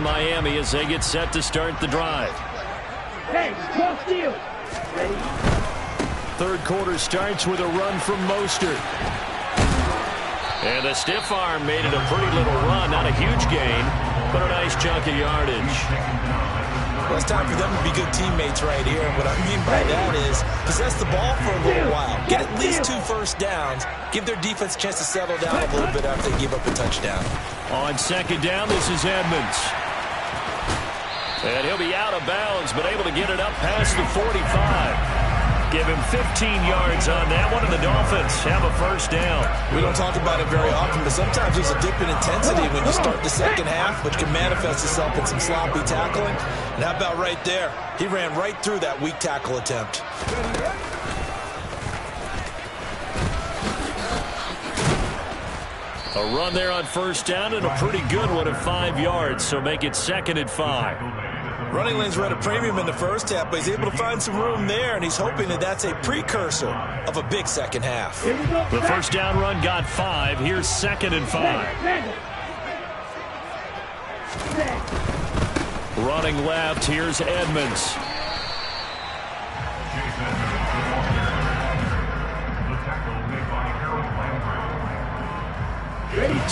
Miami as they get set to start the drive. Hey, cross field. Ready? Third quarter starts with a run from Mostert. And the stiff arm made it a pretty little run. Not a huge gain, but a nice chunk of yardage. Well, it's time for them to be good teammates right here. What I mean by that is possess the ball for a little while. Get at least 2 first downs. Give their defense a chance to settle down a little bit after they give up a touchdown. On second down, this is Edmonds. And he'll be out of bounds, but able to get it up past the 45. Give him 15 yards on that one, and the Dolphins have a first down. We don't talk about it very often, but sometimes there's a dip in intensity when you start the second half, which can manifest itself in some sloppy tackling. And how about right there? He ran right through that weak tackle attempt. A run there on first down, and a pretty good one at 5 yards, so make it 2nd and 5. Running lanes were at a premium in the first half, but he's able to find some room there, and he's hoping that that's a precursor of a big second half. The first down run got 5. Here's 2nd and 5. Running left, here's Edmonds.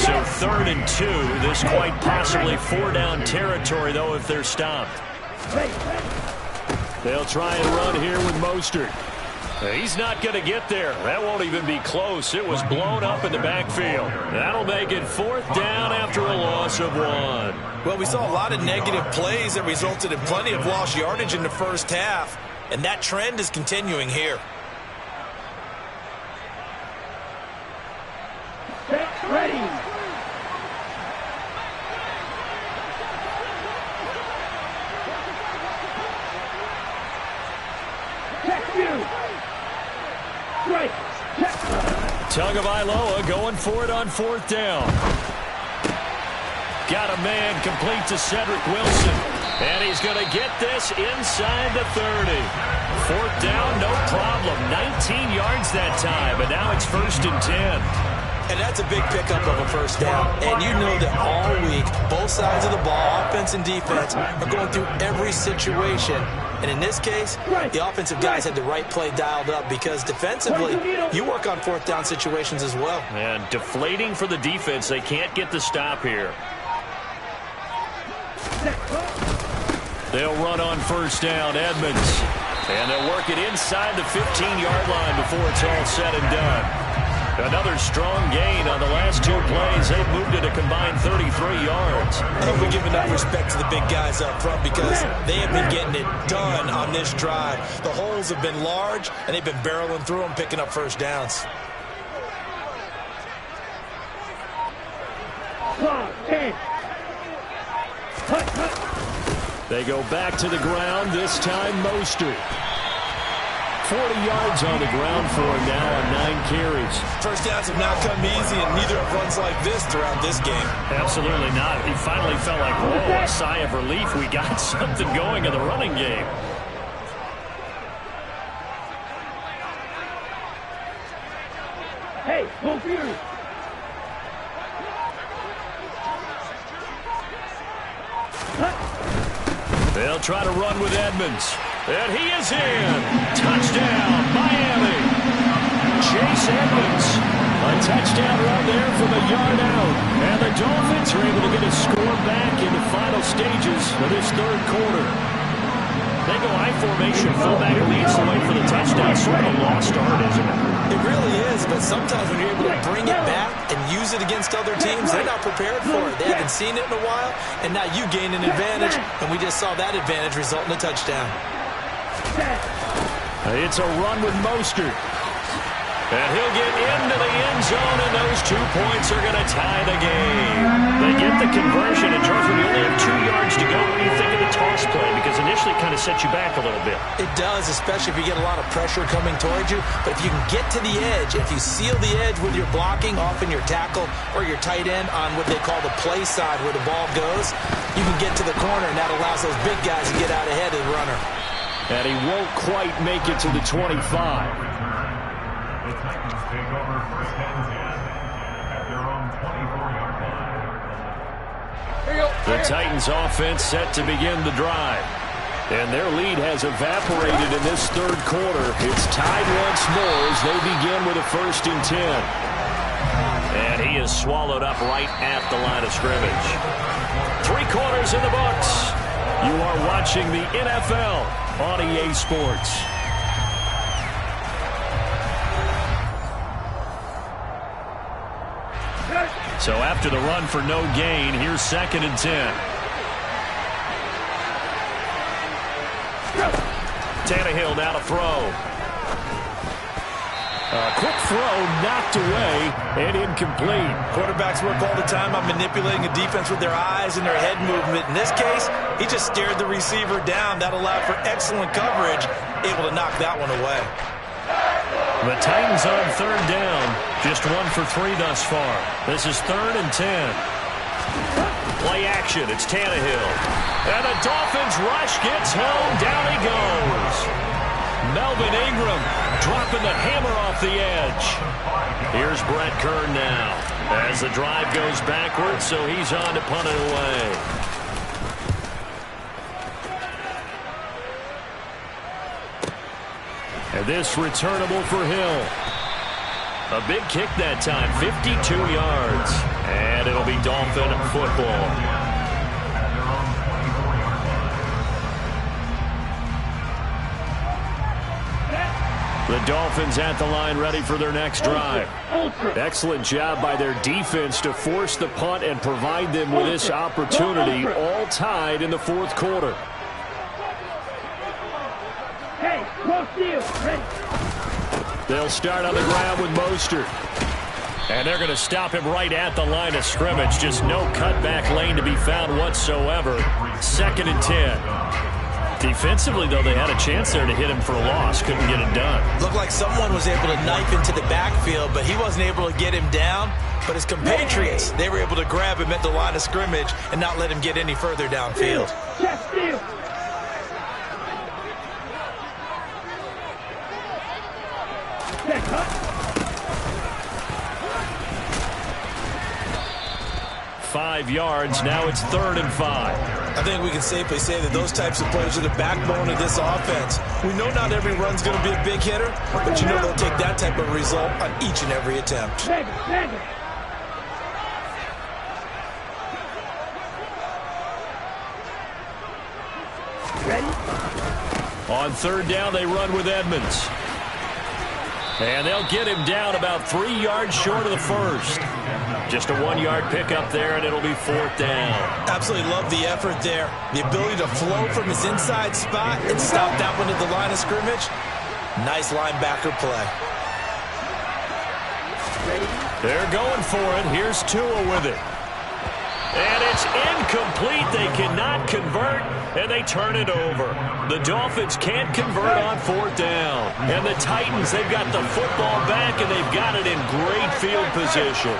So 3rd and 2. This quite possibly 4-down territory, though, if they're stopped. They'll try and run here with Mostert. He's not going to get there. That won't even be close. It was blown up in the backfield. That'll make it 4th down after a loss of 1. Well, we saw a lot of negative plays that resulted in plenty of lost yardage in the first half, and that trend is continuing here. Ready. Tagovailoa going for it on 4th down. Got a man complete to Cedric Wilson. And he's going to get this inside the 30. 4th down, no problem. 19 yards that time, but now it's 1st and 10. And that's a big pickup of a first down. And you know that all week, both sides of the ball, offense and defense, are going through every situation. And in this case, the offensive guys had the right play dialed up because defensively, you work on 4th down situations as well. And deflating for the defense. They can't get the stop here. They'll run on first down, Edmonds. And they'll work it inside the 15-yard line before it's all said and done. Another strong gain on the last 2 plays. They've moved it a combined 33 yards. I hope we give enough respect to the big guys up front because they have been getting it done on this drive. The holes have been large, and they've been barreling through them, picking up first downs. They go back to the ground, this time Mostert. 40 yards on the ground for him now on 9 carries. First downs have not come easy, and neither have runs like this throughout this game. Absolutely not. He finally felt like, whoa, a sigh of relief. We got something going in the running game. Hey, go Fury. They'll try to run with Edmonds. And he is in. Touchdown, Miami. Chase Edmonds. A touchdown run there from a yard out. And the Dolphins are able to get a score back in the final stages of this 3rd quarter. They go I formation. Fullback leads the way for the touchdown. Sort of a lost art, isn't it? It really is, but sometimes when you're able to bring it back and use it against other teams, they're not prepared for it. They haven't seen it in a while, and now you gain an advantage, and we just saw that advantage result in a touchdown. It's a run with Mostert. And he'll get into the end zone, and those 2 points are going to tie the game. They get the conversion, and Charles, when you only have 2 yards to go, what do you think of the toss play? Because initially it kind of sets you back a little bit. It does, especially if you get a lot of pressure coming towards you. But if you can get to the edge, if you seal the edge with your blocking, often your tackle or your tight end on what they call the play side where the ball goes, you can get to the corner, and that allows those big guys to get out ahead of the runner. And he won't quite make it to the 25. The Titans take over 1st and 10 at their own 24-yard line. Here you go. The Titans offense set to begin the drive. And their lead has evaporated in this third quarter. It's tied once more as they begin with a 1st and 10. And he is swallowed up right at the line of scrimmage. 3 quarters in the books. You are watching the NFL on EA Sports. So after the run for no gain, here's 2nd and 10. Tannehill now to throw. A quick throw knocked away and incomplete. Quarterbacks work all the time on manipulating a defense with their eyes and their head movement. In this case, he just stared the receiver down. That allowed for excellent coverage, able to knock that one away. The Titans on 3rd down. Just 1 for 3 thus far. This is 3rd and 10. Play action. It's Tannehill. And the Dolphins rush gets home. Down he goes. Melvin Ingram dropping the hammer off the edge. Here's Brett Kern now as the drive goes backwards, so he's on to punt it away. And this returnable for Hill. A big kick that time, 52 yards. And it'll be Dolphin football. The Dolphins at the line ready for their next drive. Excellent job by their defense to force the punt and provide them with this opportunity, all tied in the 4th quarter. Hey, cross field, ready. They'll start on the ground with Mostert. And they're going to stop him right at the line of scrimmage. Just no cutback lane to be found whatsoever. 2nd and 10. Defensively, though, they had a chance there to hit him for a loss. Couldn't get it done. Looked like someone was able to knife into the backfield, but he wasn't able to get him down. But his compatriots, they were able to grab him at the line of scrimmage and not let him get any further downfield. Check field. Check cut. 5 yards. Now it's 3rd and 5. I think we can safely say that those types of players are the backbone of this offense. We know not every run's going to be a big hitter, but you know they'll take that type of result on each and every attempt. Ready? On 3rd down, they run with Edmonds. And they'll get him down about 3 yards short of the 1st. Just a 1-yard pickup there, and it'll be 4th down. Absolutely love the effort there. The ability to flow from his inside spot and stop that one at the line of scrimmage. Nice linebacker play. They're going for it. Here's Tua with it. And it's incomplete. They cannot convert, and they turn it over. The Dolphins can't convert on 4th down. And the Titans, they've got the football back, and they've got it in great field position.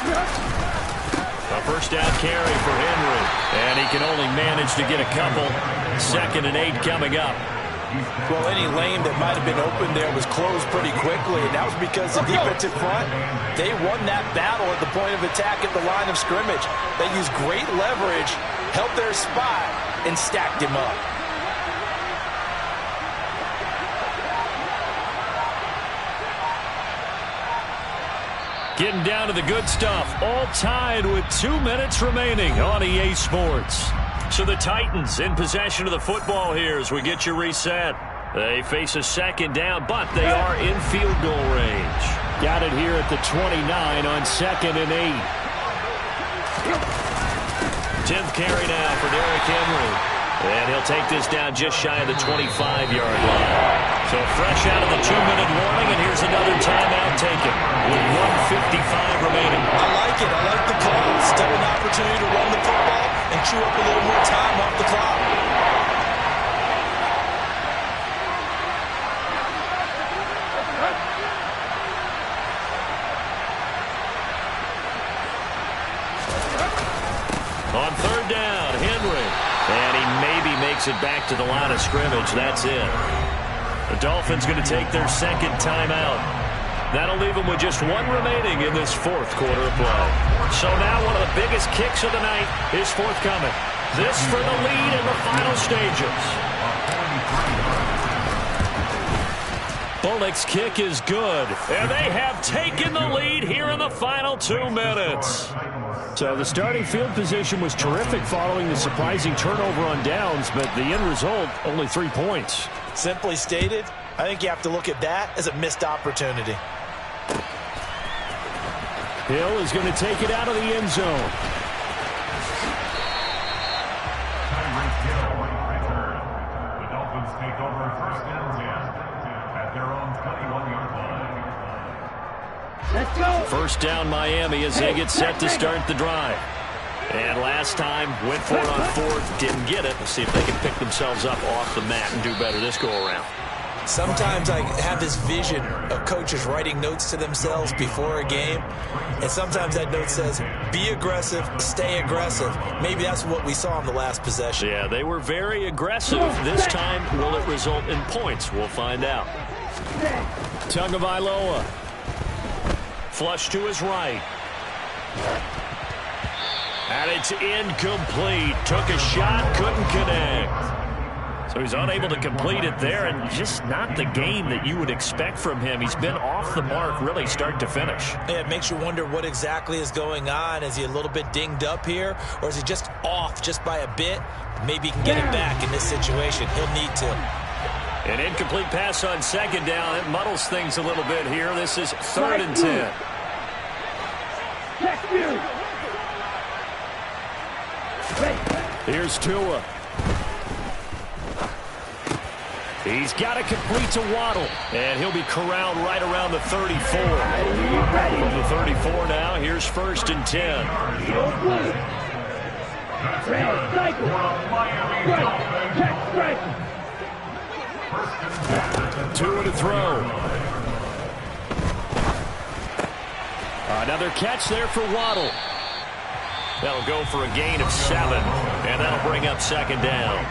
A 1st down carry for Henry. And he can only manage to get a couple. 2nd and 8 coming up. Well, any lane that might have been open there was closed pretty quickly, and that was because the defensive front, they won that battle at the point of attack at the line of scrimmage. They used great leverage, held their spot, and stacked him up. Getting down to the good stuff, all tied with 2 minutes remaining on EA Sports. So the Titans in possession of the football here as we get you reset. They face a 2nd down, but they are in field goal range. Got it here at the 29 on 2nd and 8. 10th carry now for Derrick Henry. And he'll take this down just shy of the 25-yard line. So fresh out of the 2-minute warning, and here's another timeout taken with 1:55 remaining. I like it. I like the call. Still an opportunity to run the football and chew up a little more time off the clock. On 3rd down, Henry. And he maybe makes it back to the line of scrimmage. That's it. The Dolphins going to take their 2nd timeout. That'll leave him with just one remaining in this fourth quarter of play. So now one of the biggest kicks of the night is forthcoming. This for the lead in the final stages. Bullock's kick is good, and they have taken the lead here in the final 2 minutes. So the starting field position was terrific following the surprising turnover on downs, but the end result, only 3 points. Simply stated, I think you have to look at that as a missed opportunity. Hill is going to take it out of the end zone. Tyreek Hill return. The Dolphins take over first and 10 at their own 21-yard line. Let's go. First down Miami as they get set to start the drive. And last time, went for it on fourth, didn't get it. Let's see if they can pick themselves up off the mat and do better this go-around. Sometimes I have this vision of coaches writing notes to themselves before a game, and sometimes that note says, be aggressive, stay aggressive. Maybe that's what we saw in the last possession. Yeah, they were very aggressive. This time, will it result in points? We'll find out. Tagovailoa. Flush to his right. And it's incomplete. Took a shot, couldn't connect. So he's unable to complete it there, and just not the game that you would expect from him. He's been off the mark really start to finish. Yeah, it makes you wonder what exactly is going on. Is he a little bit dinged up here, or is he just off just by a bit? Maybe he can get it back in this situation. He'll need to. An incomplete pass on second down. It muddles things a little bit here. This is 3rd and 10. Here's Tua. He's got to complete to Waddle, and he'll be corralled right around the 34. From the 34 now, here's 1st and 10. Tua to throw. Another catch there for Waddle. That'll go for a gain of 7, and that'll bring up 2nd down.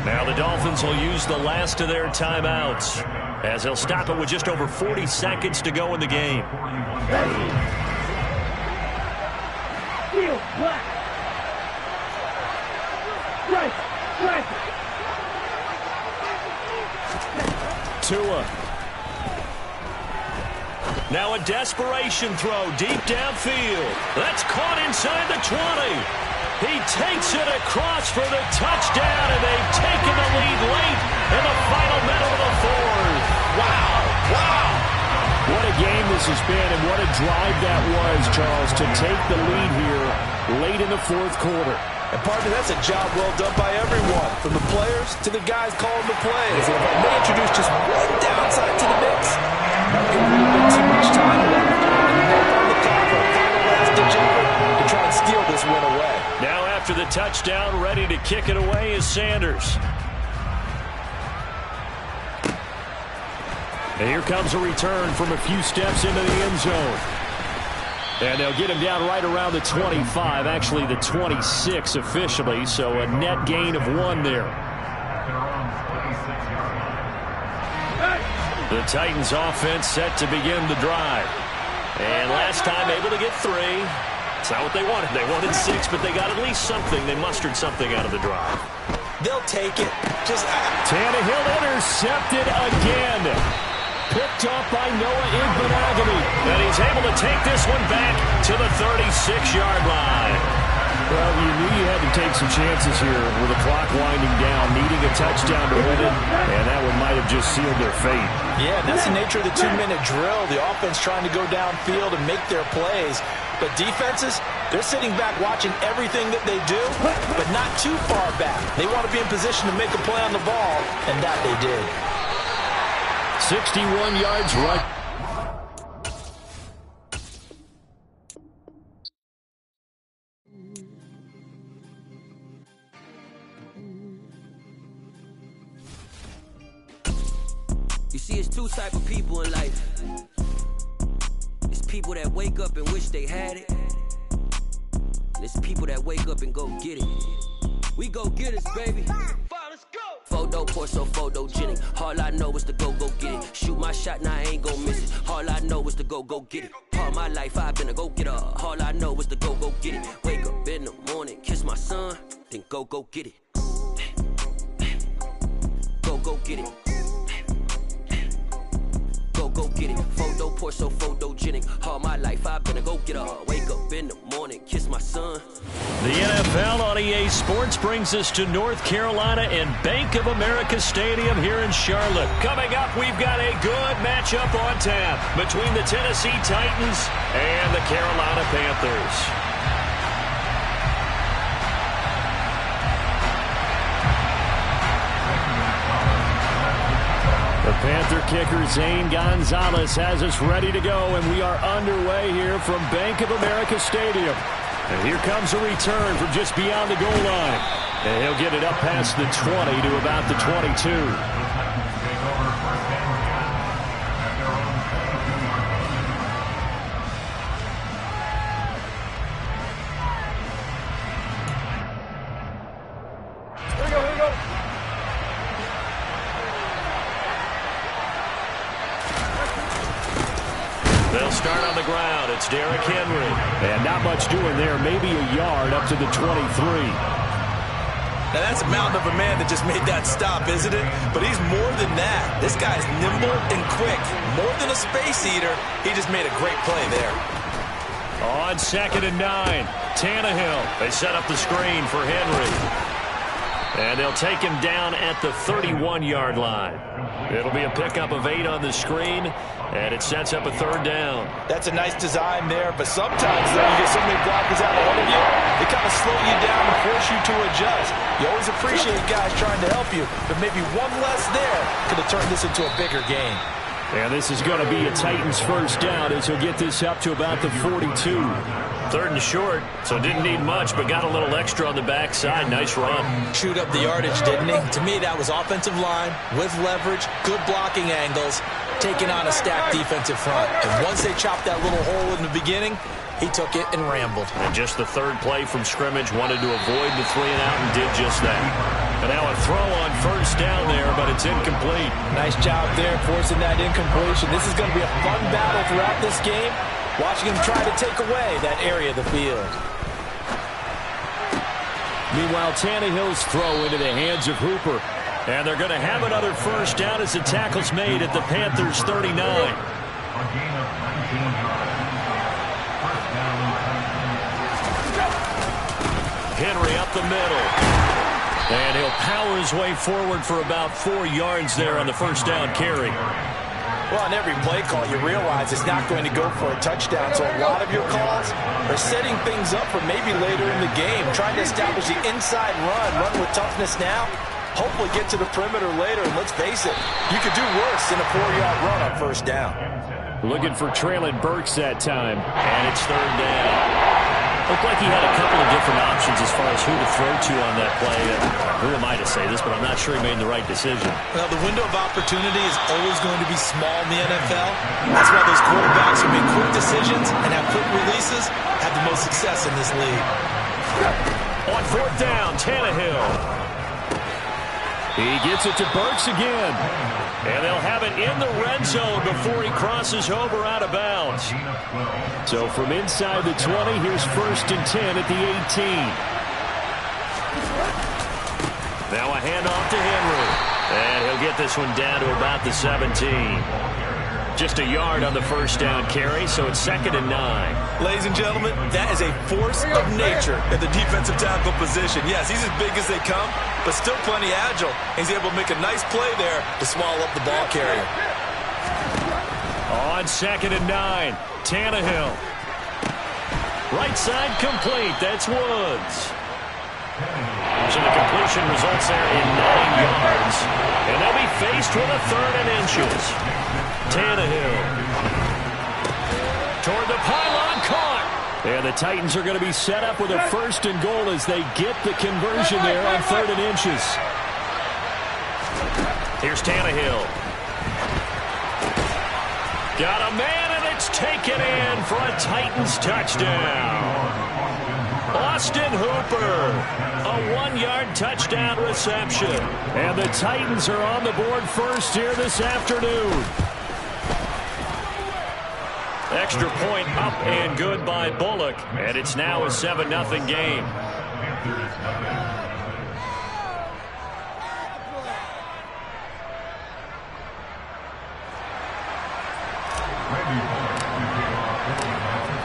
Now the Dolphins will use the last of their timeouts as they'll stop it with just over 40 seconds to go in the game. Tua. Now a desperation throw deep downfield. That's caught inside the 20. He takes it across for the touchdown, and they've taken the lead late in the final minute of the fourth. Wow. Wow. What a game this has been, and what a drive that was, Charles, to take the lead here late in the fourth quarter. And partner, that's a job well done by everyone, from the players to the guys calling the plays. And if I may introduce just one downside to the mix, not going to be a bit too much time left. And they're on the clock for a final last-ditch effort to try and steal this win away. Now after the touchdown, ready to kick it away is Sanders. And here comes a return from a few steps into the end zone. And they'll get him down right around the 25, actually the 26 officially, so a net gain of 1 there. The Titans offense set to begin the drive. And last time able to get 3. It's not what they wanted. They wanted 6, but they got at least something. They mustered something out of the drive. They'll take it. Tannehill intercepted again. Picked off by Noah Igbenogany. And he's able to take this one back to the 36-yard line. Well, you knew you had to take some chances here with the clock winding down, needing a touchdown to win it, and that one might have just sealed their fate. Yeah, and that's the nature of the 2-minute drill. The offense trying to go downfield and make their plays. But defenses, they're sitting back watching everything that they do, but not too far back. They want to be in position to make a play on the ball, and that they did. 61 yards right. You see, it's 2 type of people in life. It's people that wake up and wish they had it. And it's people that wake up and go get it. We go get it, baby. Let's go. Photo poor, so photogenic. All I know is to go get it. Shoot my shot, now I ain't gon' miss it. All I know is to go get it. All my life I've been a go-getter. All I know is to go get it. Wake up in the morning, kiss my son, then go get it. Go get it. Go get it. Photo poor, so photogenic. All my life I've been a go-getter. Wake up in the morning, kiss my son. The NFL on EA Sports brings us to North Carolina and Bank of America Stadium here in Charlotte. Coming up, we've got a good matchup on tap between the Tennessee Titans and the Carolina Panthers. The Panther kicker, Zane Gonzalez, has us ready to go, and we are underway here from Bank of America Stadium. And here comes a return from just beyond the goal line. And he'll get it up past the 20 to about the 22. They'll start on the ground. It's Derrick Henry. And not much doing there. Maybe a yard up to the 23. Now, that's a mountain of a man that just made that stop, isn't it? But he's more than that. This guy's nimble and quick. More than a space eater. He just made a great play there. On 2nd and 9, Tannehill. They set up the screen for Henry. And they'll take him down at the 31-yard line. It'll be a pickup of 8 on the screen, and it sets up a 3rd down. That's a nice design there, but sometimes though, you get so many blockers out ahead of you, they kind of slow you down and force you to adjust. You always appreciate guys trying to help you, but maybe one less there could have turned this into a bigger game. And this is going to be a Titans 1st down as he'll get this up to about the 42. 3rd and short, so didn't need much, but got a little extra on the backside. Nice run. Chewed up the yardage, didn't he? To me, that was offensive line with leverage, good blocking angles, taking on a stacked defensive front. And once they chopped that little hole in the beginning, he took it and rambled. And just the 3rd play from scrimmage, wanted to avoid the 3 and out and did just that. And now a throw on 1st down there, but it's incomplete. Nice job there forcing that incompletion. This is going to be a fun battle throughout this game. Watching him try to take away that area of the field. Meanwhile, Tannehill's throw into the hands of Hooper. And they're going to have another 1st down as the tackle's made at the Panthers' 39. A gain of 19 yards. First down. Henry up the middle. And he'll power his way forward for about 4 yards there on the 1st down carry. Well, on every play call, you realize it's not going to go for a touchdown. So a lot of your calls are setting things up for maybe later in the game, trying to establish the inside run with toughness now, hopefully get to the perimeter later. And let's face it, you could do worse than a 4-yard run on 1st down. Looking for Traylon Burks that time, and it's 3rd down. Looked like he had a couple of different options as far as who to throw to on that play. Who am I to say this, but I'm not sure he made the right decision. Well, the window of opportunity is always going to be small in the NFL. That's why those quarterbacks who make quick decisions and have quick releases have the most success in this league. On 4th down, Tannehill. He gets it to Burks again. And they'll have it in the red zone before he crosses over out of bounds. So from inside the 20, here's 1st and 10 at the 18. Now a handoff to Henry. And he'll get this one down to about the 17. Just a yard on the 1st down carry, so it's 2nd and 9. Ladies and gentlemen, that is a force of nature at the defensive tackle position. Yes, he's as big as they come, but still plenty agile. He's able to make a nice play there to swallow up the ball carrier. On 2nd and 9, Tannehill. Right side complete. That's Woods. So the completion results there in 9 yards. And they'll be faced with a 3rd and inches. Tannehill. Toward the pylon, caught. And the Titans are going to be set up with a 1st and goal as they get the conversion there on 3rd and inches. Here's Tannehill. Got a man, and it's taken in for a Titans touchdown. Austin Hooper, a 1-yard touchdown reception. And the Titans are on the board first here this afternoon. Extra point up and good by Bullock, and it's now a 7-0 game.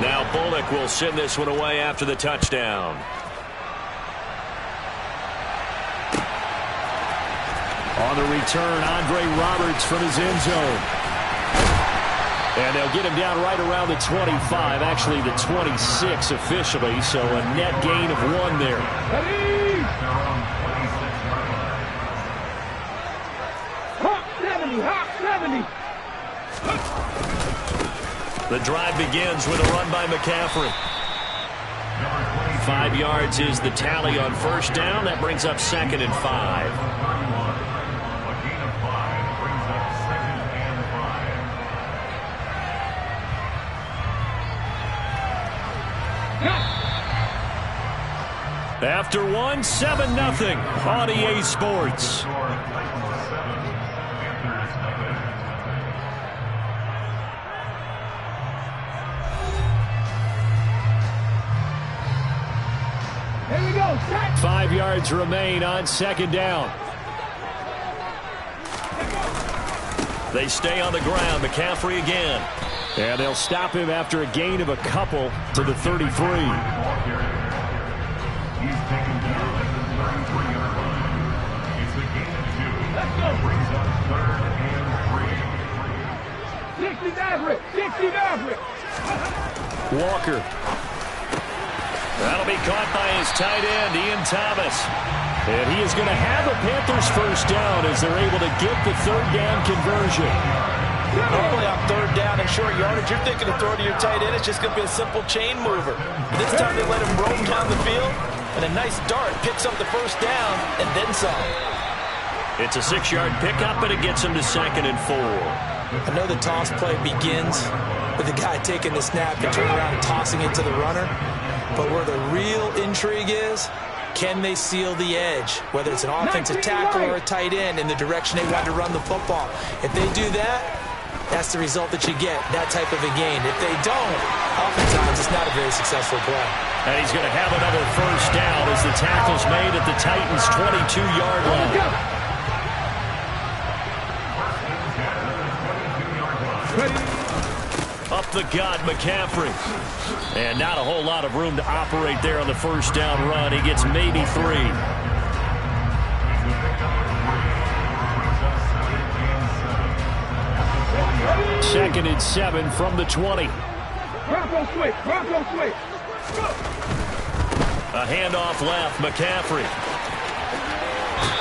Now Bullock will send this one away after the touchdown. On the return, Andre Roberts from his end zone. And they'll get him down right around the 25, actually the 26 officially, so a net gain of 1 there. Hot 70, hot 70. The drive begins with a run by McCaffrey. 5 yards is the tally on first down. That brings up 2nd and 5. After 1, 7-0 on EA Sports. Here we go. 5 yards remain on 2nd down. They stay on the ground. McCaffrey again. And they'll stop him after a gain of a couple to the 33. He's taken down at the 33-yard line. It's a gain of 2. Let's go. Brings up 3rd and 3. 60 Maverick. 60 Maverick. Walker. That'll be caught by his tight end, Ian Thomas. And he is going to have a Panthers first down as they're able to get the 3rd down conversion. Normally on 3rd down and short yardage, you're thinking of throwing to your tight end. It's just going to be a simple chain mover. This time they let him roam down the field, and a nice dart picks up the first down and then some. It's a 6-yard pickup, but it gets him to 2nd and 4. I know the toss play begins with the guy taking the snap and turning around and tossing it to the runner. But where the real intrigue is, can they seal the edge, whether it's an offensive tackle or a tight end, in the direction they want to run the football? If they do that, that's the result that you get, that type of a gain. If they don't, oftentimes it's not a very successful play. And he's going to have another first down as the tackle's made at the Titans' 22-yard line. Up the gut, McCaffrey. And not a whole lot of room to operate there on the first down run. He gets maybe 3. 2nd and 7 from the 20. Bronco switch. Bronco switch. A handoff left, McCaffrey.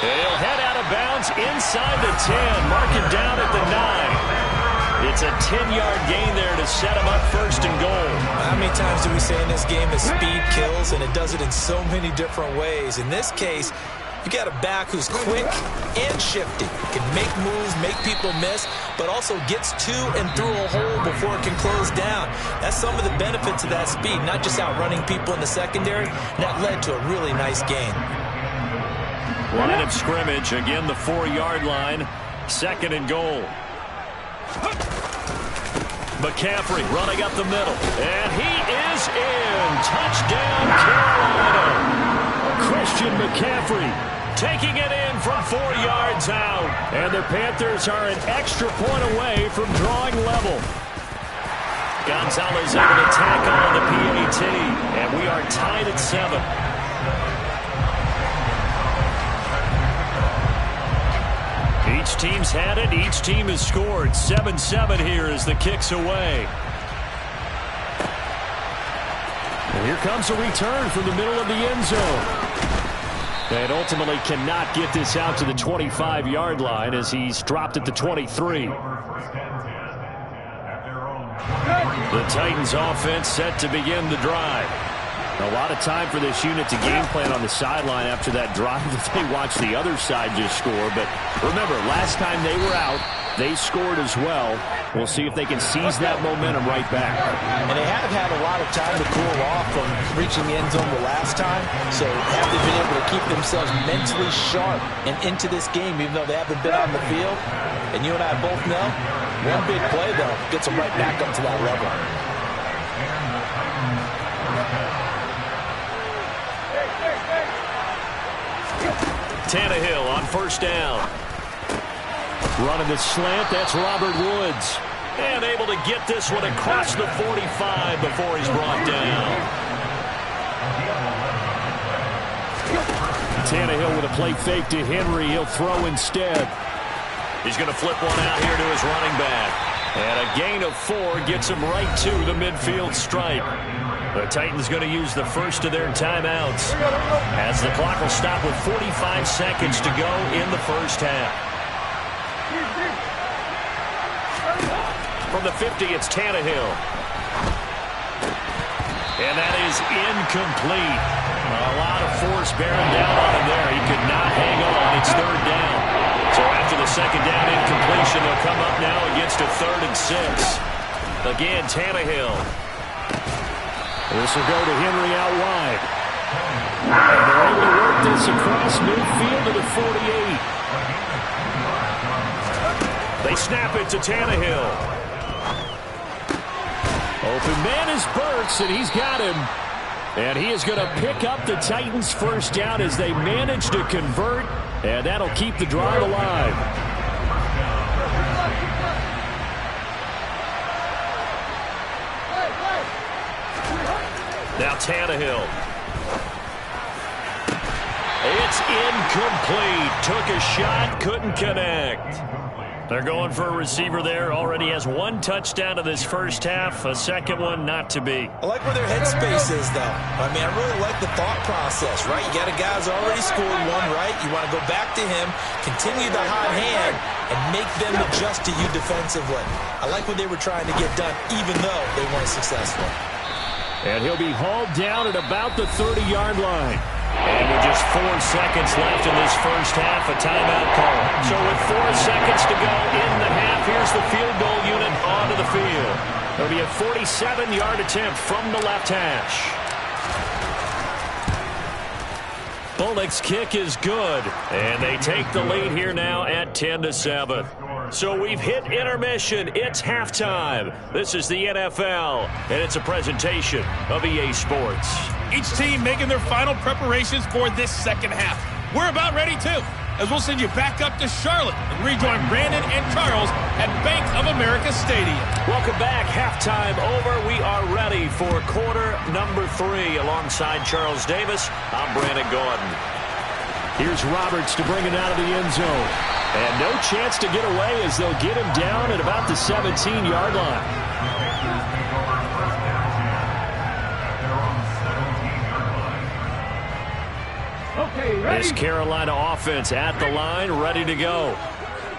He'll head out of bounds inside the 10. Mark him down at the 9. It's a 10-yard gain there to set him up 1st and goal. How many times do we say in this game that speed kills, and it does it in so many different ways? In this case, you got a back who's quick and shifty. Can make moves, make people miss, but also gets to and through a hole before it can close down. That's some of the benefits of that speed, not just outrunning people in the secondary. And that led to a really nice gain. Line of scrimmage, again the 4-yard line, 2nd and goal. McCaffrey running up the middle, and he is in. Touchdown, Carolina. Christian McCaffrey taking it in from 4 yards out. And the Panthers are an extra point away from drawing level. Gonzalez able to tackle on the PAT, and we are tied at 7. Each team's had it. Each team has scored. 7-7 here as the kick's away. And here comes a return from the middle of the end zone. And ultimately cannot get this out to the 25-yard line as he's dropped at the 23. The Titans offense set to begin the drive. A lot of time for this unit to game plan on the sideline after that drive that they watched the other side just score. But remember, last time they were out, they scored as well. We'll see if they can seize that momentum right back. And they have had a lot of time to cool off from reaching the end zone the last time. So have they been able to keep themselves mentally sharp and into this game, even though they haven't been on the field? And you and I both know, one big play, though, gets them right back up to that level. Tannehill on first down. Running the slant, that's Robert Woods. And able to get this one across the 45 before he's brought down. Tannehill with a play fake to Henry. He'll throw instead. He's going to flip one out here to his running back. And a gain of 4 gets him right to the midfield stripe. The Titans going to use the first of their timeouts as the clock will stop with 45 seconds to go in the first half. From the 50, it's Tannehill. And that is incomplete. A lot of force bearing down on him there. He could not hang on. It's third down. So after the second down incompletion, they'll come up now against a 3rd and 6. Again, Tannehill. This will go to Henry out wide. And they're able to work this across midfield to the 48. They snap it to Tannehill. Open man is Burks, and he's got him. And he is going to pick up the Titans' first down as they manage to convert, and that'll keep the drive alive. Now Tannehill. It's incomplete. Took a shot, couldn't connect. They're going for a receiver there. Already has 1 touchdown in this first half. A second one not to be. I like where their headspace is, though. I mean, I really like the thought process, right? You got a guy who's already scored 1, right? You want to go back to him, continue the hot hand, and make them adjust to you defensively. I like what they were trying to get done, even though they weren't successful. And he'll be hauled down at about the 30-yard line. And with just 4 seconds left in this first half, a timeout call. So with 4 seconds to go in the half, here's the field goal unit onto the field. It'll be a 47-yard attempt from the left hash. Bullock's kick is good, and they take the lead here now at 10-7. So we've hit intermission. It's halftime. This is the NFL, and it's a presentation of EA Sports. Each team making their final preparations for this second half. We're about ready, too, as we'll send you back up to Charlotte and rejoin Brandon and Charles at Bank of America Stadium. Welcome back. Halftime over. We are ready for quarter number 3 alongside Charles Davis. I'm Brandon Gordon. Here's Roberts to bring it out of the end zone. And no chance to get away as they'll get him down at about the 17-yard line. This Carolina offense at the line, ready to go.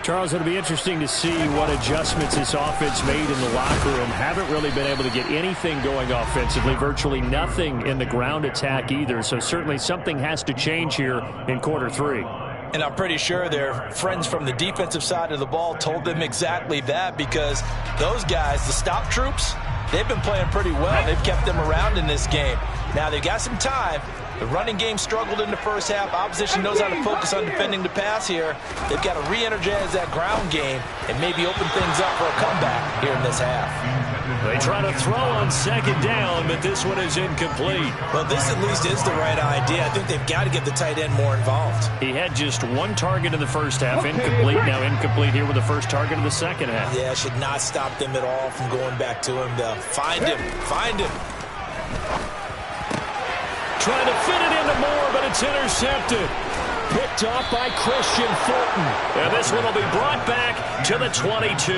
Charles, it'll be interesting to see what adjustments this offense made in the locker room. Haven't really been able to get anything going offensively, virtually nothing in the ground attack either. So certainly something has to change here in quarter 3. And I'm pretty sure their friends from the defensive side of the ball told them exactly that, because those guys, the stop troops, they've been playing pretty well. They've kept them around in this game. Now they've got some time. The running game struggled in the first half. Opposition knows how to focus on defending the pass here. They've got to re-energize that ground game and maybe open things up for a comeback here in this half. They try to throw on second down, but this one is incomplete. Well, this at least is the right idea. I think they've got to get the tight end more involved. He had just 1 target in the first half, incomplete. Now incomplete here with the first target of the second half. Yeah, should not stop them at all from going back to him, though. Find him. Find him. Trying to fit it into Moore, but it's intercepted. Picked off by Christian Fulton. And this one will be brought back to the 22.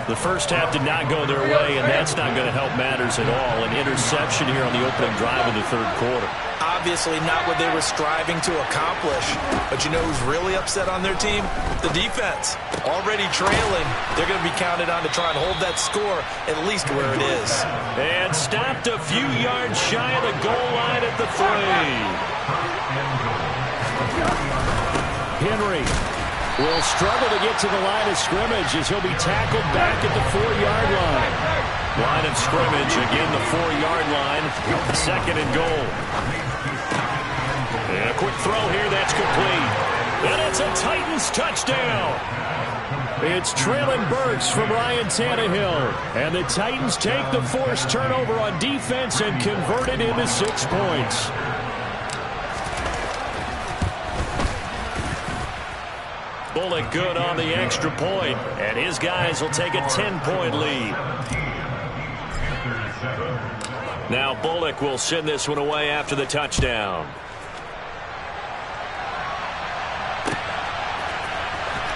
The first half did not go their way, and that's not going to help matters at all. An interception here on the opening drive of the third quarter. Obviously not what they were striving to accomplish. But you know who's really upset on their team? The defense. Already trailing. They're going to be counted on to try and hold that score at least where it is. And stopped a few yards shy of the goal line at the 3. Henry will struggle to get to the line of scrimmage as he'll be tackled back at the 4-yard line. Line of scrimmage, again the 4-yard line. Second and goal. And a quick throw here, that's complete. And it's a Titans touchdown. It's Traylon Burks from Ryan Tannehill. And the Titans take the forced turnover on defense and convert it into 6 points. Bullock good on the extra point, and his guys will take a 10-point lead. Now Bullock will send this one away after the touchdown.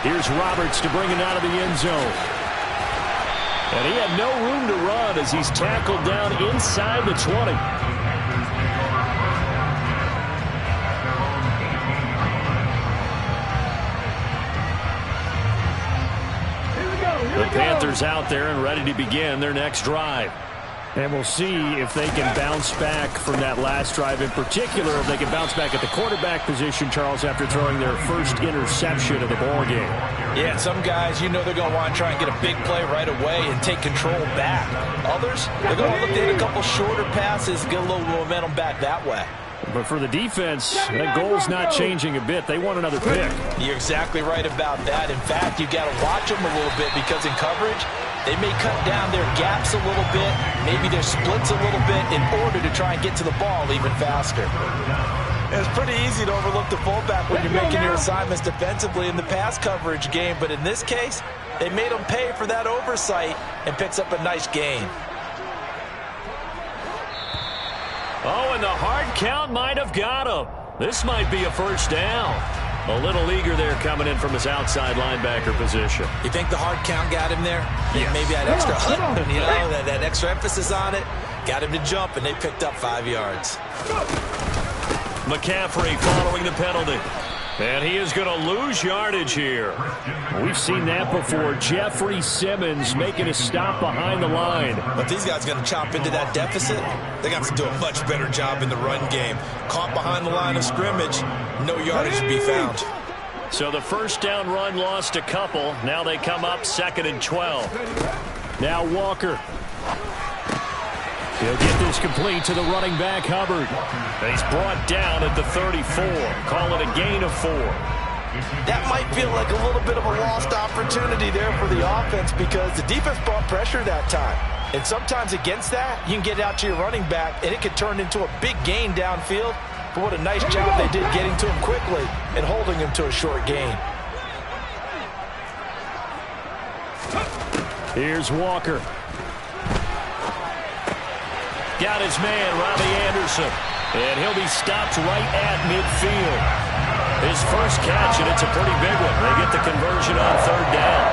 Here's Roberts to bring it out of the end zone. And he had no room to run as he's tackled down inside the 20. The Panthers out there and ready to begin their next drive. And we'll see if they can bounce back from that last drive in particular, if they can bounce back at the quarterback position, Charles, after throwing their first interception of the ball game. Yeah, some guys, you know they're going to want to try and get a big play right away and take control back. Others, they're going to look at a couple shorter passes, get a little momentum back that way. But for the defense, that goal's not changing a bit. They want another pick. You're exactly right about that. In fact, you got to watch them a little bit because in coverage, they may cut down their gaps a little bit, maybe their splits a little bit in order to try and get to the ball even faster. It's pretty easy to overlook the fullback when you're making your assignments defensively in the pass coverage game, but in this case, they made them pay for that oversight and picks up a nice gain. Oh, and the hard count might have got him. This might be a first down. A little eager there coming in from his outside linebacker position. You think the hard count got him there? Yes. Maybe that extra that extra emphasis on it got him to jump, and they picked up 5 yards. McCaffrey following the penalty. And he is going to lose yardage here. We've seen that before. Jeffrey Simmons making a stop behind the line. But these guys are going to chop into that deficit. They're going to have to do a much better job in the run game. Caught behind the line of scrimmage, no yardage to be found. So the first down run lost a couple. Now they come up 2nd and 12. Now Walker. He'll get this complete to the running back, Hubbard. And he's brought down at the 34. Call it a gain of 4. That might feel like a little bit of a lost opportunity there for the offense because the defense brought pressure that time. And sometimes against that, you can get out to your running back, and it could turn into a big gain downfield. But what a nice job they did getting to him quickly and holding him to a short gain. Here's Walker. Got his man, Robbie Anderson. And he'll be stopped right at midfield. His first catch, and it's a pretty big one. They get the conversion on 3rd down.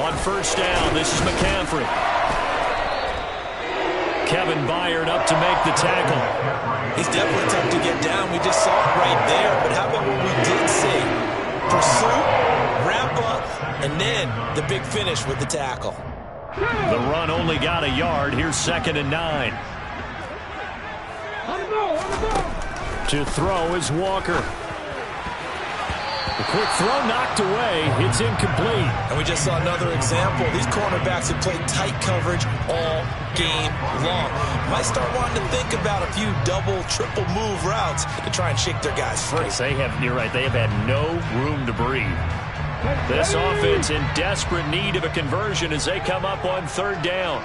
On 1st down, this is McCaffrey. Kevin Byard up to make the tackle. He's definitely tough to get down. We just saw it right there. But how about what we did see? Pursuit, wrap up, and then the big finish with the tackle. The run only got a yard. Here's 2nd and 9. To throw is Walker. The quick throw knocked away. It's incomplete. And we just saw another example. These cornerbacks have played tight coverage all game long. Might start wanting to think about a few double, triple move routes to try and shake their guys free. You're right, they have had no room to breathe. This offense in desperate need of a conversion as they come up on 3rd down.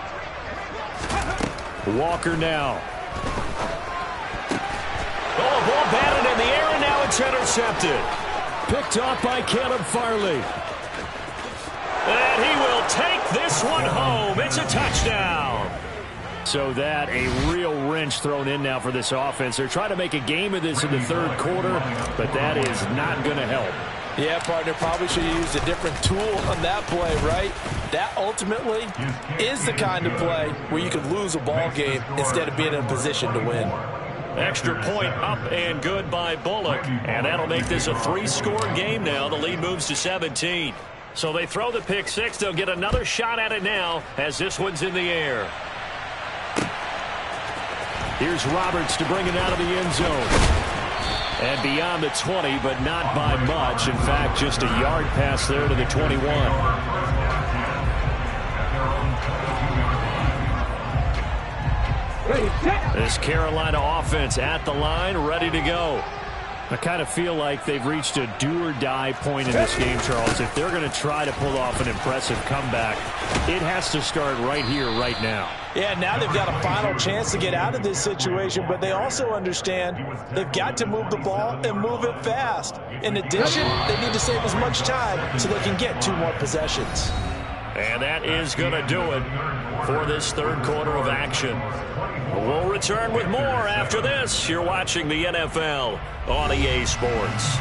Walker now. Oh, ball batted in the air, and now it's intercepted. Picked off by Caleb Farley. And he will take this one home. It's a touchdown. So that a real wrench thrown in now for this offense. They're trying to make a game of this in the third quarter, but that is not going to help. Yeah, partner, probably should have used a different tool on that play, right? That ultimately is the kind of play where you could lose a ball game instead of being in a position to win. Extra point up and good by Bullock, and that'll make this a 3-score game now. The lead moves to 17. So they throw the pick six. They'll get another shot at it now as this one's in the air. Here's Roberts to bring it out of the end zone. And beyond the 20, but not by much. In fact, just a yard pass there to the 21. This Carolina offense at the line, ready to go. I kind of feel like they've reached a do-or-die point in this game, Charles. If they're going to try to pull off an impressive comeback, it has to start right here, right now. Yeah, now they've got a final chance to get out of this situation, but they also understand they've got to move the ball and move it fast. In addition, they need to save as much time so they can get 2 more possessions. And that is going to do it for this third quarter of action. We'll return with more after this. You're watching the NFL on EA Sports.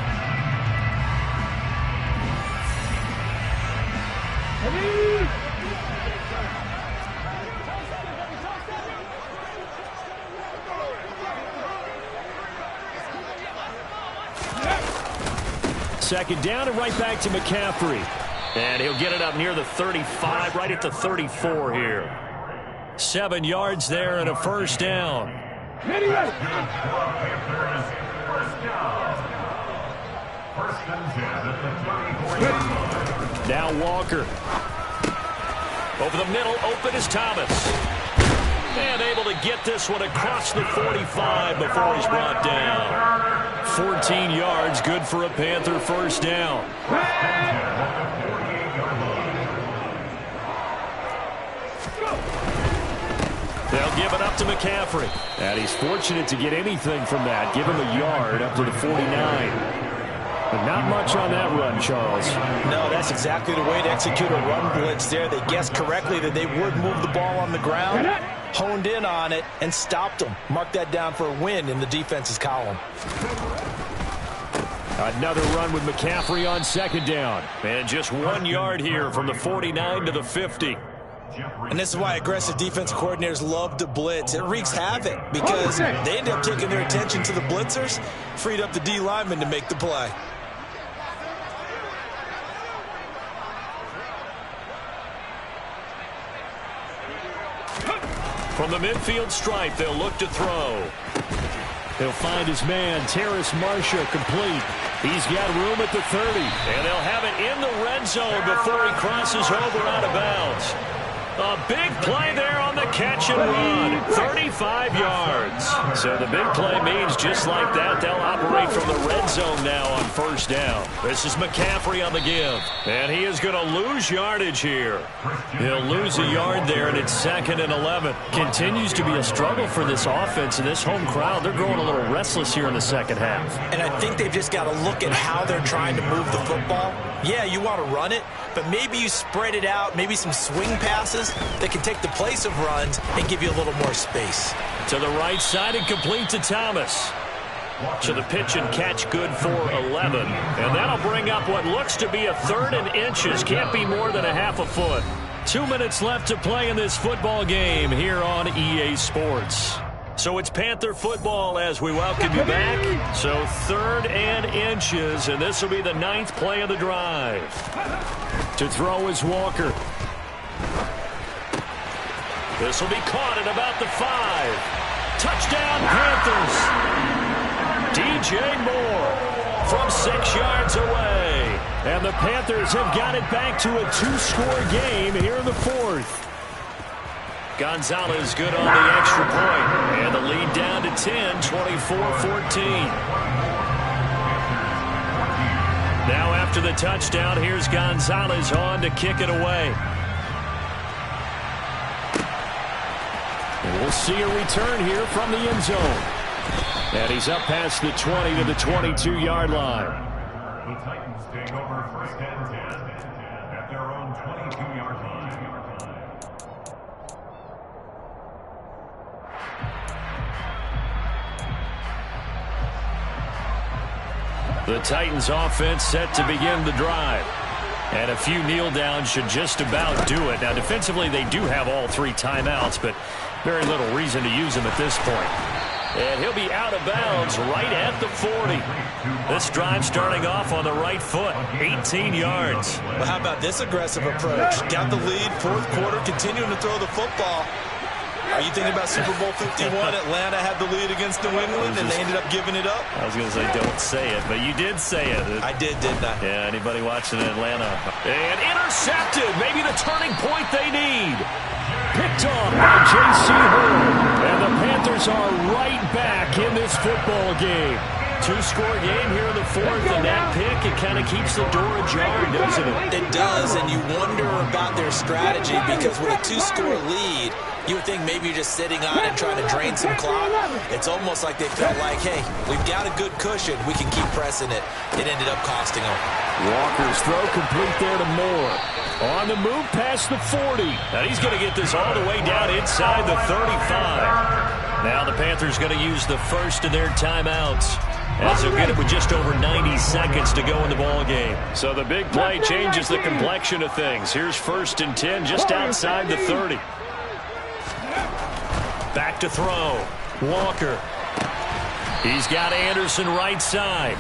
Second down and right back to McCaffrey. And he'll get it up near the 35, right at the 34 here. 7 yards there and a first down. Now Walker. Over the middle, open is Thomas. And able to get this one across the 45 before he's brought down. 14 yards, good for a Panther first down. They'll give it up to McCaffrey. And he's fortunate to get anything from that. Give him a yard up to the 49. But not much on that run, Charles. No, that's exactly the way to execute a run blitz there. They guessed correctly that they would move the ball on the ground, honed in on it, and stopped them. Mark that down for a win in the defense's column. Another run with McCaffrey on second down. And just 1 yard here from the 49 to the 50. And this is why aggressive defensive coordinators love to blitz. It wreaks havoc because they end up taking their attention to the blitzers, freed up the D lineman to make the play. From the midfield stripe, they'll look to throw. He'll find his man, Terrace Marshall, complete. He's got room at the 30, and they'll have it in the red zone before he crosses over out of bounds. A big play there on the catch and run. 35 yards. So the big play means just like that, they'll operate from the red zone now on first down. This is McCaffrey on the give. And he is going to lose yardage here. He'll lose a yard there, and it's 2nd and 11. Continues to be a struggle for this offense and this home crowd. They're growing a little restless here in the second half. And I think they've just got to look at how they're trying to move the football. Yeah, you want to run it, but maybe you spread it out, maybe some swing passes that can take the place of runs and give you a little more space. To the right side and complete to Thomas. So the pitch and catch good for 11. And that'll bring up what looks to be a 3rd and inches. Can't be more than a half a foot. 2 minutes left to play in this football game here on EA Sports. So it's Panther football as we welcome you back. So 3rd and inches, and this will be the 9th play of the drive. To throw is Walker. This will be caught at about the 5. Touchdown, Panthers. DJ Moore from 6 yards away. And the Panthers have got it back to a 2-score game here in the 4th. Gonzalez good on the extra point. And the lead down to 10, 24-14. Now after the touchdown, here's Gonzalez on to kick it away. And we'll see a return here from the end zone. And he's up past the 20 to the 22-yard line. The Titans take over 1st and 10 at their own 22-yard line. The Titans offense set to begin the drive. And a few kneel downs should just about do it. Now, defensively, they do have all 3 timeouts, but very little reason to use them at this point. And he'll be out of bounds right at the 40. This drive starting off on the right foot, 18 yards. Well, how about this aggressive approach? Got the lead, 4th quarter, continuing to throw the football. Are you thinking about Super Bowl 51? Atlanta had the lead against New England, and they ended up giving it up? I was going to say don't say it, but you did say it. I did, didn't I? Yeah, anybody watching Atlanta. And intercepted, maybe the turning point they need. Picked off by J.C. Horn. And the Panthers are right back in this football game. 2-score game here in the 4th, and that pick, it kind of keeps the door ajar, doesn't it? It does, and you wonder about their strategy because with a 2-score lead, you would think maybe you're just sitting on it trying to drain some clock. It's almost like they felt like, hey, we've got a good cushion. We can keep pressing it. It ended up costing them. Walker's throw complete there to Moore. On the move past the 40. And he's going to get this all the way down inside the 35. Now the Panthers going to use the first of their timeouts, as they'll get it with just over 90 seconds to go in the ball game. So the big play changes the complexion of things. Here's 1st and 10 just outside the 30. Back to throw. Walker. He's got Anderson right side.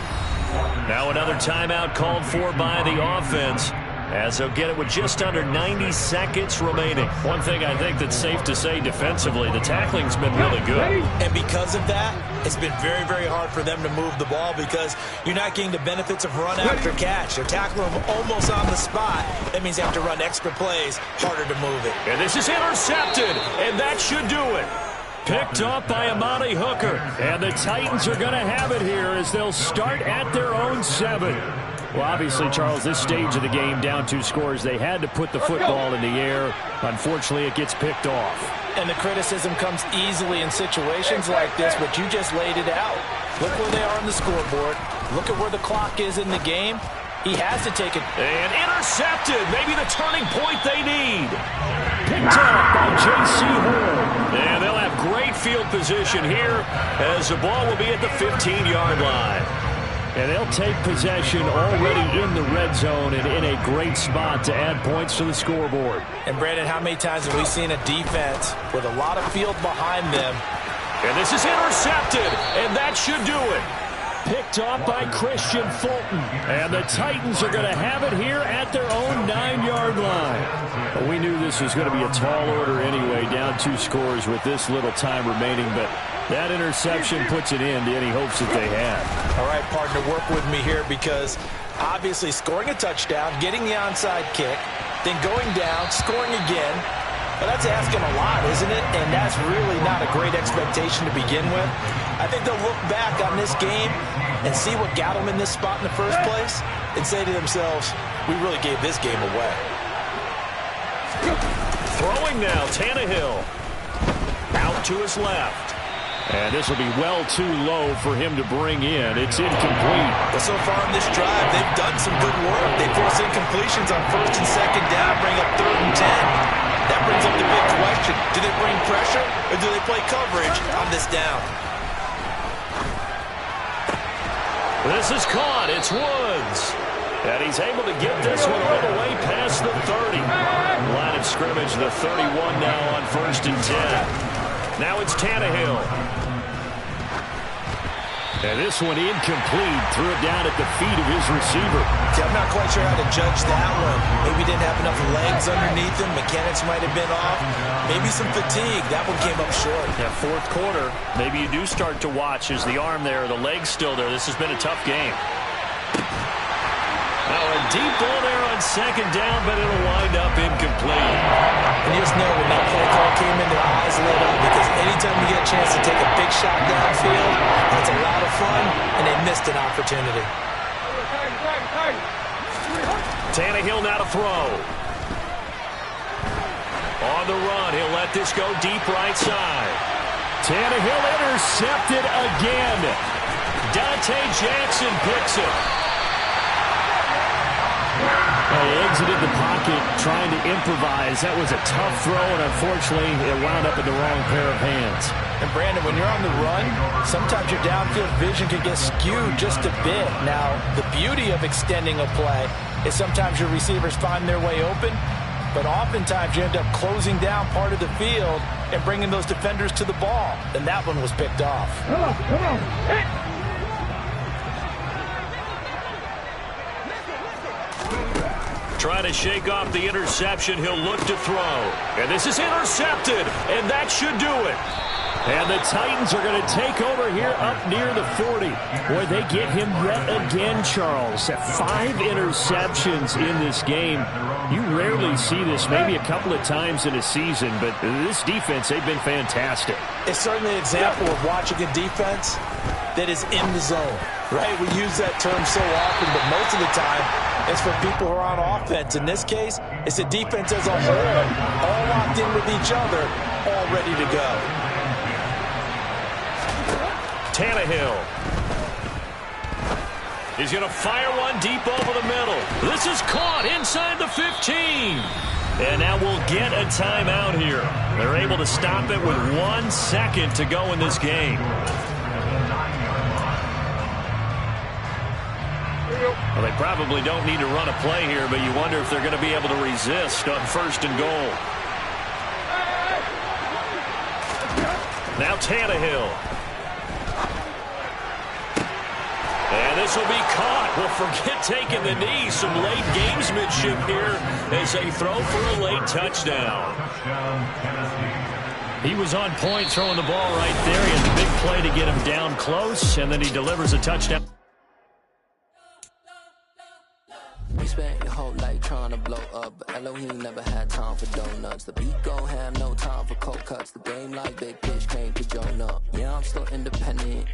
Now another timeout called for by the offense, as they'll get it with just under 90 seconds remaining. One thing I think that's safe to say defensively, the tackling's been really good. And because of that, it's been very, very hard for them to move the ball because you're not getting the benefits of run after catch. They're tackling them almost on the spot. That means they have to run extra plays, harder to move it. And this is intercepted, and that should do it. Picked off by Amani Hooker. And the Titans are going to have it here as they'll start at their own 7. Well, obviously, Charles, this stage of the game, down 2 scores, they had to put the football in the air. Unfortunately, it gets picked off. And the criticism comes easily in situations like this, but you just laid it out. Look where they are on the scoreboard. Look at where the clock is in the game. He has to take it. And intercepted. Maybe the turning point they need. Picked up by J.C. Horn. And they'll have great field position here as the ball will be at the 15-yard line. And they'll take possession already in the red zone and in a great spot to add points to the scoreboard. And, Brandon, how many times have we seen a defense with a lot of field behind them? And this is intercepted, and that should do it. Picked off by Christian Fulton. And the Titans are going to have it here at their own 9-yard line. Well, we knew this was going to be a tall order anyway, down 2 scores with this little time remaining, but that interception puts an end to any hopes that they had. All right, partner, work with me here because obviously scoring a touchdown, getting the onside kick, then going down, scoring again, well, that's asking a lot, isn't it? And that's really not a great expectation to begin with. I think they'll look back on this game and see what got them in this spot in the first place and say to themselves, we really gave this game away. Throwing now, Tannehill. Out to his left. And this will be well too low for him to bring in. It's incomplete. But so far in this drive, they've done some good work. They force incompletions on 1st and 2nd down, bring up 3rd and 10. That brings up the big question. Do they bring pressure or do they play coverage on this down? This is caught. It's Woods. And he's able to get this one all the way past the 30. Line of scrimmage, the 31 now on 1st and 10. Now it's Tannehill. And this one incomplete. Threw it down at the feet of his receiver. I'm not quite sure how to judge that one. Maybe didn't have enough legs underneath him. Mechanics might have been off. Maybe some fatigue. That one came up short. Yeah, 4th quarter. Maybe you do start to watch as the arm there, the leg's still there. This has been a tough game. Now a deep ball there on 2nd down, but it'll wind up incomplete. And you just know when that play call came in, their eyes lit up because anytime you get a chance to take a big shot downfield, that's a lot of fun, and they missed an opportunity. Tannehill now to throw. On the run, he'll let this go deep right side. Tannehill intercepted again. Dante Jackson picks it. He exited the pocket trying to improvise. That was a tough throw, and unfortunately, it wound up in the wrong pair of hands. And Brandon, when you're on the run, sometimes your downfield vision can get skewed just a bit. Now, the beauty of extending a play is sometimes your receivers find their way open, but oftentimes you end up closing down part of the field and bringing those defenders to the ball. And that one was picked off. Come on, come on. Hit. Trying to shake off the interception. He'll look to throw. And this is intercepted, and that should do it. And the Titans are going to take over here up near the 40. Boy, they get him yet again, Charles. 5 interceptions in this game. You rarely see this, maybe a couple of times in a season, but this defense, they've been fantastic. It's certainly an example of watching a defense that is in the zone, right? We use that term so often, but most of the time, it's for people who are on offense. In this case, it's a defense as a whole, all locked in with each other, all ready to go. Tannehill. He's going to fire one deep over the middle. This is caught inside the 15. And now we'll get a timeout here. They're able to stop it with 1 second to go in this game. Well, they probably don't need to run a play here, but you wonder if they're going to be able to resist on 1st and goal. Now Tannehill. And this will be caught. Well, forget taking the knee. Some late gamesmanship here as they throw for a late touchdown. He was on point throwing the ball right there. He had the big play to get him down close, and then he delivers a touchdown. You spent your whole life trying to blow up, but Elohim never had time for donuts. The beat gon' have no time for cold cuts. The game like big pitch came to Jonah. Yeah, I'm still independent.